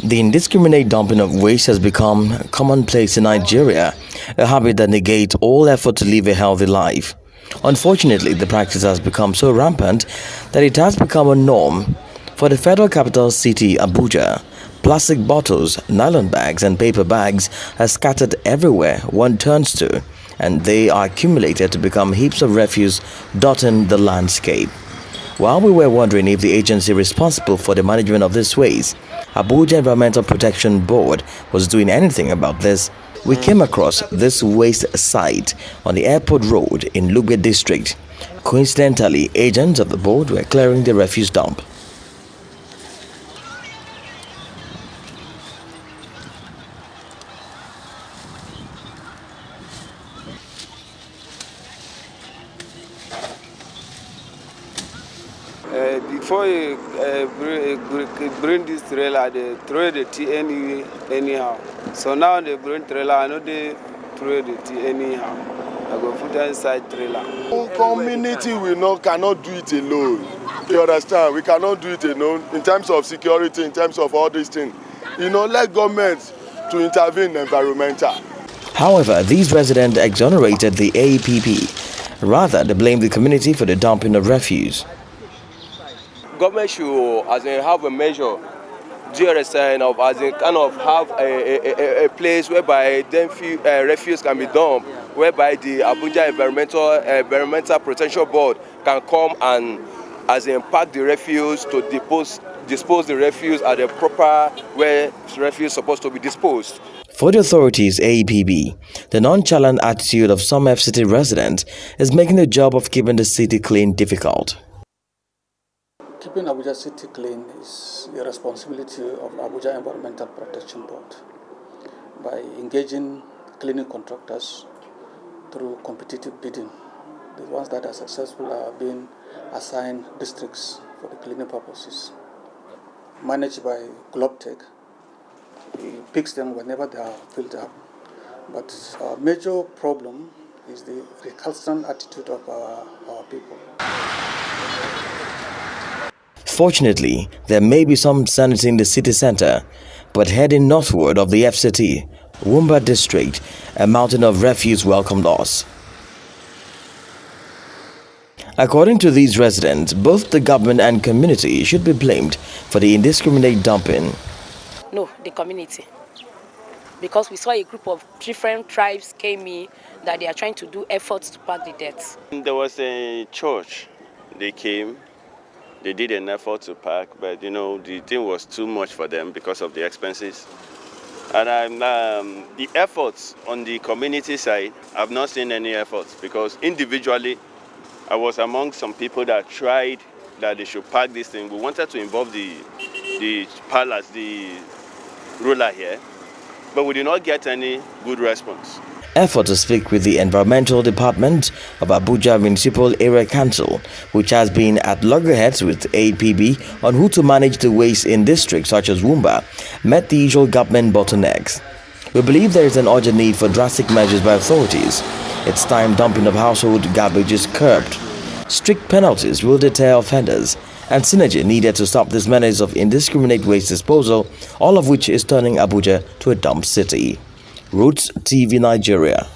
The indiscriminate dumping of waste has become commonplace in Nigeria, a habit that negates all effort to live a healthy life. Unfortunately, the practice has become so rampant that it has become a norm. For the federal capital city, Abuja, plastic bottles, nylon bags and paper bags are scattered everywhere one turns to, and they are accumulated to become heaps of refuse dotting the landscape. While we were wondering if the agency responsible for the management of this waste, Abuja Environmental Protection Board, was doing anything about this, we came across this waste site on the airport road in Lugbe district. Coincidentally, agents of the board were clearing the refuse dump. Before you bring this trailer, they throw the tea anyhow. So now they bring trailer, I know they throw the tea anyhow. I go put it inside trailer. Community cannot do it alone. You understand? We cannot do it alone in terms of security, in terms of all these things. Let government to intervene environmental. However, these residents exonerated the APP. Rather, they blamed the community for the dumping of refuse. Government should have a measure, have a place whereby refuse can be dumped, whereby the Abuja Environmental Protection Board can come and pack the refuse to dispose the refuse at the proper where refuse is supposed to be disposed. For the authorities, AEPB, the nonchalant attitude of some FCT residents is making the job of keeping the city clean difficult. Keeping Abuja City clean is the responsibility of Abuja Environmental Protection Board by engaging cleaning contractors through competitive bidding. The ones that are successful are being assigned districts for the cleaning purposes. Managed by GlobeTech, he picks them whenever they are filled up. But our major problem is the recalcitrant attitude of our people. Fortunately, there may be some sanity in the city center, but heading northward of the FCT, Wumba district, a mountain of refuse welcomed us. According to these residents, both the government and community should be blamed for the indiscriminate dumping. No, the community. Because we saw a group of different tribes came in that they are trying to do efforts to pack the dirt. There was a church, they came. They did an effort to pack, but the thing was too much for them because of the expenses. And the efforts on the community side, I've not seen any efforts because individually, I was among some people that tried that they should pack this thing. We wanted to involve the palace, the ruler here, but we did not get any good response. Effort to speak with the Environmental Department of Abuja Municipal Area Council, which has been at loggerheads with APB on who to manage the waste in districts such as Wumba, met the usual government bottlenecks. We believe there is an urgent need for drastic measures by authorities. It's time dumping of household garbage is curbed. Strict penalties will deter offenders, and synergy needed to stop this menace of indiscriminate waste disposal, all of which is turning Abuja to a dump city. Rootstv Nigeria.